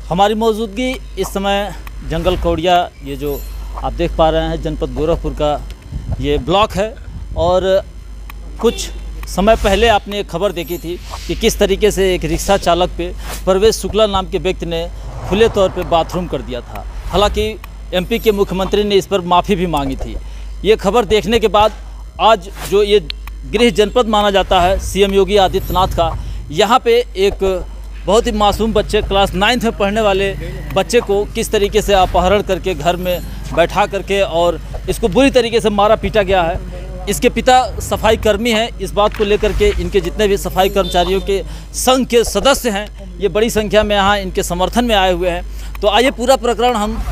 हमारी मौजूदगी इस समय जंगल कौड़िया, ये जो आप देख पा रहे हैं जनपद गोरखपुर का ये ब्लॉक है। और कुछ समय पहले आपने एक खबर देखी थी कि किस तरीके से एक रिक्शा चालक पे परवेश शुक्ला नाम के व्यक्ति ने खुले तौर पे बाथरूम कर दिया था। हालांकि एमपी के मुख्यमंत्री ने इस पर माफ़ी भी मांगी थी। ये खबर देखने के बाद आज जो ये गृह जनपद माना जाता है सीएम योगी आदित्यनाथ का, यहाँ पे एक बहुत ही मासूम बच्चे, क्लास 9th में पढ़ने वाले बच्चे को किस तरीके से अपहरण करके घर में बैठा करके और इसको बुरी तरीके से मारा पीटा गया है। इसके पिता सफाई कर्मी हैं। इस बात को लेकर के इनके जितने भी सफाई कर्मचारियों के संघ के सदस्य हैं, ये बड़ी संख्या में यहाँ इनके समर्थन में आए हुए हैं। तो आइए पूरा प्रकरण हम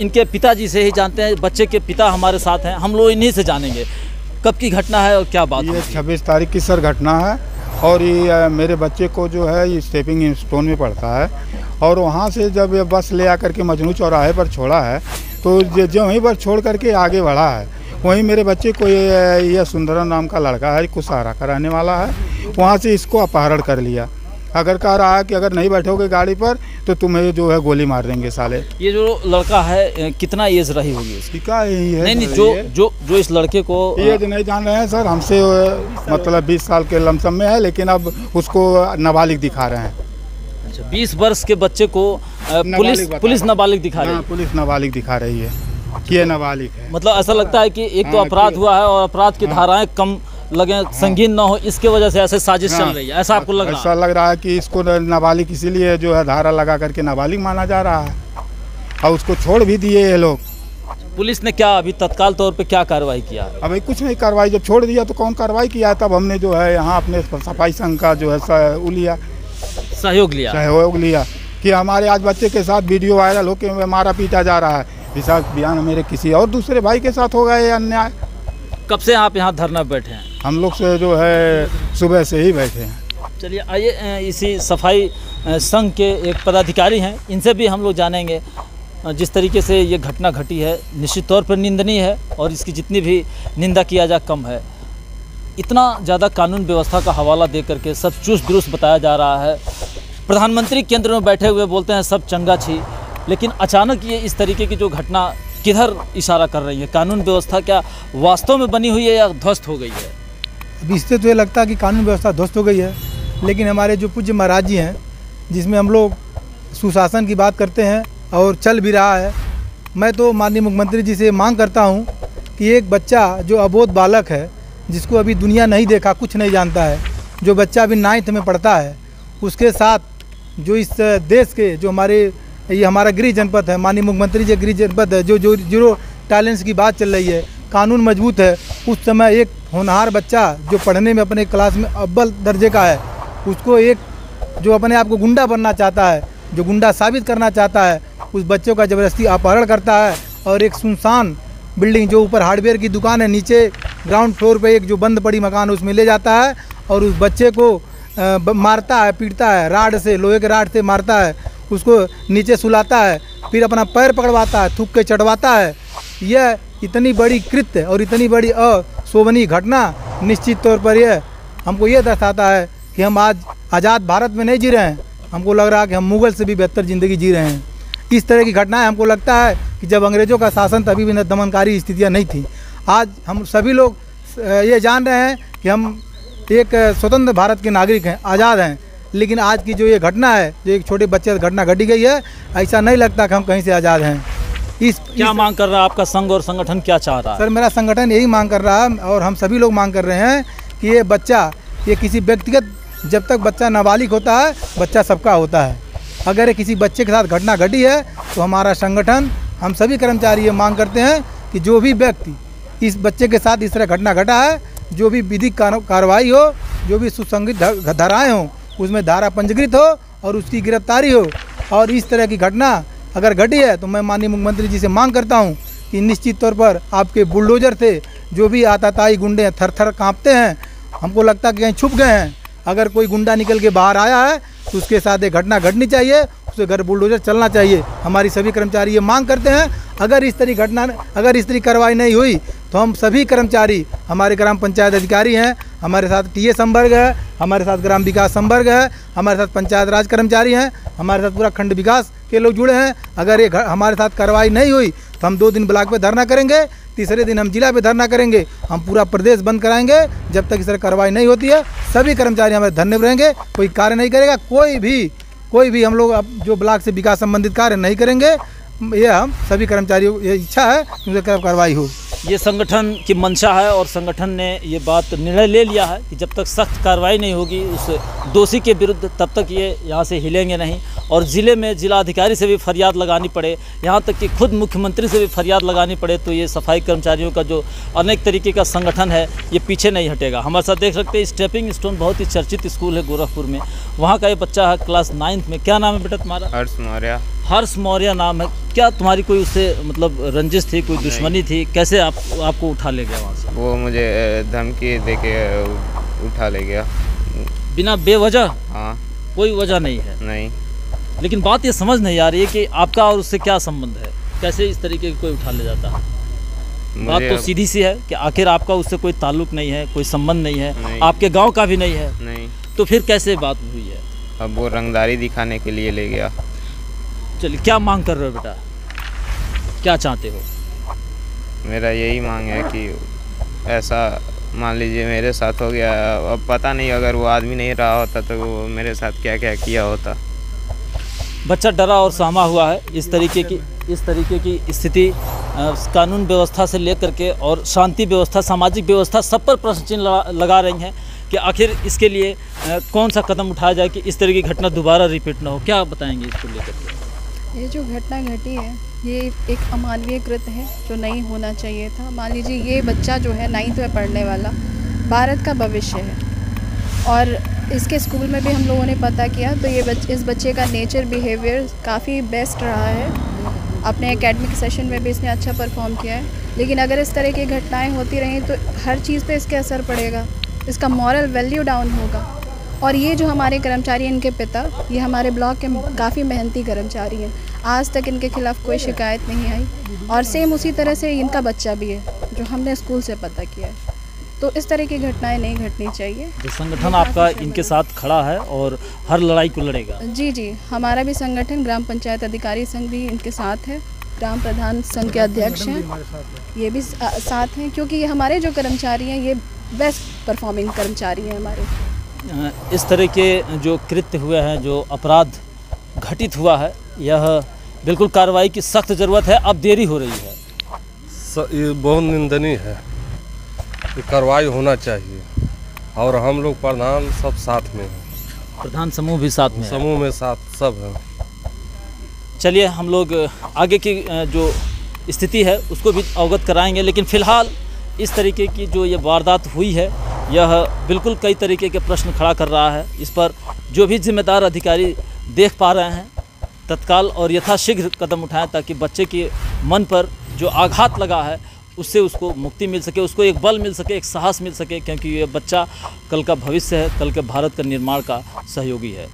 इनके पिताजी से ही जानते हैं। बच्चे के पिता हमारे साथ हैं, हम लोग इन्हीं से जानेंगे कब की घटना है और क्या बात है। ये 26 तारीख की सर घटना है और ये मेरे बच्चे को जो है ये स्टेपिंग स्टोन में पड़ता है और वहाँ से जब ये बस ले आकर के मजनू चौराहे पर छोड़ा है तो जो वहीं पर छोड़ करके आगे बढ़ा है, वहीं मेरे बच्चे को ये सुंदरम नाम का लड़का है, कुसारा का रहने वाला है, वहाँ से इसको अपहरण कर लिया। अगर कह रहा है कि अगर नहीं बैठोगे गाड़ी पर तो तुम्हें जो है गोली मार देंगे साले। ये जो लड़का है कितना एज रही होगी उसकी? क्या यही है? नहीं, जो इस लड़के को एज नहीं जान रहे हैं सर, हमसे मतलब 20 साल के लमसम में है, लेकिन अब उसको नाबालिग दिखा रहे हैं। अच्छा, 20 वर्ष के बच्चे को पुलिस नाबालिग दिखा रही है। पुलिस नाबालिग दिखा रही है कि ये नाबालिग है। मतलब ऐसा लगता है कि एक तो अपराध हुआ है और अपराध की धाराएं कम लगे, संगीन ना हो, इसके वजह से ऐसे साजिश चल रही है, ऐसा आपको लग रहा है? ऐसा लग रहा है कि इसको नाबालिग इसीलिए जो है धारा लगा करके नाबालिग माना जा रहा है और उसको छोड़ भी दिए ये लोग। पुलिस ने क्या अभी तत्काल तौर पे क्या कार्रवाई किया? अभी कुछ नहीं कार्रवाई, जब छोड़ दिया तो कौन कार्रवाई किया? तब हमने जो है यहाँ अपने सफाई संघ का जो है सहयोग लिया कि हमारे आज बच्चे के साथ वीडियो वायरल होकर मारा पीटा जा रहा है। विशाख बयान मेरे किसी और दूसरे भाई के साथ हो गया ये अन्याय। कब से आप यहाँ धरना बैठे हैं? हम लोग से जो है सुबह से ही बैठे हैं। चलिए आइए इसी सफाई संघ के एक पदाधिकारी हैं, इनसे भी हम लोग जानेंगे। जिस तरीके से ये घटना घटी है निश्चित तौर पर निंदनीय है और इसकी जितनी भी निंदा किया जाए कम है। इतना ज़्यादा कानून व्यवस्था का हवाला दे करके सब चुस्त दुरुस्त बताया जा रहा है। प्रधानमंत्री केंद्र में बैठे हुए बोलते हैं सब चंगा छी, लेकिन अचानक ये इस तरीके की जो घटना किधर इशारा कर रही है? कानून व्यवस्था क्या वास्तव में बनी हुई है या ध्वस्त हो गई है? अभी इससे तो ये लगता है कि कानून व्यवस्था ध्वस्त हो गई है, लेकिन हमारे जो पूज्य महाराज जी हैं, जिसमें हम लोग सुशासन की बात करते हैं और चल भी रहा है, मैं तो माननीय मुख्यमंत्री जी से मांग करता हूं कि एक बच्चा जो अबोध बालक है, जिसको अभी दुनिया नहीं देखा, कुछ नहीं जानता है, जो बच्चा अभी 9th में पढ़ता है, उसके साथ जो इस देश के जो ये हमारा गृह जनपद है, माननीय मुख्यमंत्री जी गृह जनपद है, जो जीरो टैलेंट्स की बात चल रही है, कानून मजबूत है। उस समय एक होनहार बच्चा जो पढ़ने में अपने क्लास में अव्वल दर्जे का है, उसको एक जो अपने आप को गुंडा बनना चाहता है, जो गुंडा साबित करना चाहता है, उस बच्चों का ज़बरदस्ती अपहरण करता है और एक सुनसान बिल्डिंग जो ऊपर हार्डवेयर की दुकान है, नीचे ग्राउंड फ्लोर पर एक जो बंद पड़ी मकान उसमें ले जाता है और उस बच्चे को मारता है, पीटता है, राड से, लोहे के राड से मारता है, उसको नीचे सुलाता है, फिर अपना पैर पकड़वाता है, थूक के चढ़वाता है। यह इतनी बड़ी कृत्य और इतनी बड़ी अशोभनीय घटना निश्चित तौर पर यह हमको ये दर्शाता है कि हम आज आज़ाद भारत में नहीं जी रहे हैं। हमको लग रहा है कि हम मुग़ल से भी बेहतर ज़िंदगी जी रहे हैं। इस तरह की घटनाएं हमको लगता है कि जब अंग्रेज़ों का शासन तभी भी दमनकारी स्थितियाँ नहीं थी। आज हम सभी लोग ये जान रहे हैं कि हम एक स्वतंत्र भारत के नागरिक हैं, आज़ाद हैं, लेकिन आज की जो ये घटना है, जो एक छोटे बच्चे से घटना घटी गई है, ऐसा नहीं लगता कि हम कहीं से आज़ाद हैं। क्या मांग कर रहा है आपका संघ और संगठन क्या चाह रहा है? सर, मेरा संगठन यही मांग कर रहा है और हम सभी लोग मांग कर रहे हैं कि ये बच्चा, ये किसी व्यक्तिगत, जब तक बच्चा नाबालिग होता है, बच्चा सबका होता है। अगर ये किसी बच्चे के साथ घटना घटी है तो हमारा संगठन, हम सभी कर्मचारी ये मांग करते हैं कि जो भी व्यक्ति इस बच्चे के साथ इस तरह घटना घटा है, जो भी विधिक कार्रवाई हो, जो भी सुसंगत धाराएँ हों, उसमें धारा पंजीकृत हो और उसकी गिरफ्तारी हो। और इस तरह की घटना अगर घटी है तो मैं माननीय मुख्यमंत्री जी से मांग करता हूं कि निश्चित तौर पर आपके बुलडोजर से जो भी आताताई गुंडे थर थर काँपते हैं, हमको लगता है कि कहीं छुप गए हैं। अगर कोई गुंडा निकल के बाहर आया है तो उसके साथ एक घटना घटनी चाहिए, उसके घर बुलडोजर चलना चाहिए। हमारी सभी कर्मचारी ये मांग करते हैं। अगर इस तरह कार्रवाई नहीं हुई तो हम सभी कर्मचारी, हमारे ग्राम पंचायत अधिकारी हैं, हमारे साथ टीए संवर्ग है, हमारे साथ ग्राम विकास संवर्ग है, हमारे साथ पंचायत राज कर्मचारी हैं, हमारे साथ पूरा खंड विकास के लोग जुड़े हैं। अगर ये हमारे साथ कार्रवाई नहीं हुई तो हम 2 दिन ब्लॉक पे धरना करेंगे, तीसरे दिन हम जिला पे धरना करेंगे, हम पूरा प्रदेश बंद कराएंगे जब तक इस तरह कार्रवाई नहीं होती है। सभी कर्मचारी हमारे धरने पर रहेंगे, कोई कार्य नहीं करेगा, कोई भी हम लोग अब जो ब्लॉक से विकास संबंधित कार्य नहीं करेंगे। ये हम सभी कर्मचारियों ये इच्छा है कि उनसे कार्रवाई हो। ये संगठन की मंशा है और संगठन ने ये बात निर्णय ले लिया है कि जब तक सख्त कार्रवाई नहीं होगी उस दोषी के विरुद्ध, तब तक ये यहाँ से हिलेंगे नहीं। और ज़िले में जिलाधिकारी से भी फरियाद लगानी पड़े, यहाँ तक कि खुद मुख्यमंत्री से भी फरियाद लगानी पड़े, तो ये सफाई कर्मचारियों का जो अनेक तरीके का संगठन है ये पीछे नहीं हटेगा। हमारे साथ देख सकते हैं स्टेपिंग स्टोन बहुत ही चर्चित स्कूल है गोरखपुर में, वहाँ का ये बच्चा है क्लास 9th में। क्या नाम है बेटा तुम्हारा? हर्ष मौर्य। हर्ष मौर्य नाम है। क्या तुम्हारी कोई उससे मतलब रंजिश थी, कोई दुश्मनी थी? कैसे आपको उठा ले गया वहाँ से? वो मुझे धमकी देके उठा ले गया बिना बेवजह? हाँ। कोई वजह नहीं है? नहीं। लेकिन बात ये समझ नहीं आ रही है कि आपका और उससे क्या संबंध है, कैसे इस तरीके की कोई उठा ले जाता है? बात तो सीधी सी है कि आखिर आपका उससे कोई ताल्लुक नहीं है, कोई संबंध नहीं है, नहीं। आपके गांव का भी नहीं है। नहीं। तो फिर कैसे बात हुई है? अब वो रंगदारी दिखाने के लिए ले गया। चलिए, क्या मांग कर रहे हो बेटा, क्या चाहते हो? मेरा यही मांग है कि ऐसा मान लीजिए मेरे साथ हो गया, अब पता नहीं अगर वो आदमी नहीं रहा होता तो वो मेरे साथ क्या क्या किया होता। बच्चा डरा और सहमा हुआ है। इस तरीके की स्थिति कानून व्यवस्था से लेकर के और शांति व्यवस्था, सामाजिक व्यवस्था, सब पर प्रश्न चिन्ह लगा रही हैं कि आखिर इसके लिए कौन सा कदम उठाया जाए कि इस तरह की घटना दोबारा रिपीट ना हो। क्या बताएंगे इसको लेकर के? ये जो घटना घटी है ये एक अमानवीय कृत है जो नहीं होना चाहिए था। मान लीजिए ये बच्चा जो है 9th में पढ़ने वाला भारत का भविष्य है, और इसके स्कूल में भी हम लोगों ने पता किया तो इस बच्चे का नेचर बिहेवियर काफ़ी बेस्ट रहा है। अपने एकेडमिक सेशन में भी इसने अच्छा परफॉर्म किया है, लेकिन अगर इस तरह की घटनाएं होती रहें तो हर चीज़ पे इसके असर पड़ेगा, इसका मॉरल वैल्यू डाउन होगा। और ये जो हमारे कर्मचारी हैं, इनके पिता, ये हमारे ब्लॉक के काफ़ी मेहनती कर्मचारी हैं, आज तक इनके खिलाफ़ कोई शिकायत नहीं आई, और सेम उसी तरह से इनका बच्चा भी है जो हमने स्कूल से पता किया है। तो इस तरह की घटनाएं नहीं घटनी चाहिए। तो संगठन आपका इनके साथ खड़ा है और हर लड़ाई को लड़ेगा? जी, हमारा भी संगठन ग्राम पंचायत अधिकारी संघ भी इनके साथ है, ग्राम प्रधान संघ के अध्यक्ष हैं, ये भी साथ हैं, क्योंकि ये हमारे जो कर्मचारी हैं ये बेस्ट परफॉर्मिंग कर्मचारी हैं हमारे। इस तरह के जो कृत्य हुए हैं, जो अपराध घटित हुआ है, यह बिल्कुल कार्रवाई की सख्त ज़रूरत है। अब देरी हो रही है। ये बहुत निंदनीय है, ये कार्रवाई होना चाहिए, और हम लोग प्रधान सब साथ में हैं, प्रधान समूह भी साथ में है। समूह में साथ सब है। चलिए, हम लोग आगे की जो स्थिति है उसको भी अवगत कराएंगे, लेकिन फ़िलहाल इस तरीके की जो ये वारदात हुई है यह बिल्कुल कई तरीके के प्रश्न खड़ा कर रहा है। इस पर जो भी जिम्मेदार अधिकारी देख पा रहे हैं तत्काल और यथाशीघ्र कदम उठाएं, ताकि बच्चे के मन पर जो आघात लगा है उससे उसको मुक्ति मिल सके, उसको एक बल मिल सके, एक साहस मिल सके, क्योंकि ये बच्चा कल का भविष्य है, कल के भारत का निर्माण का सहयोगी है।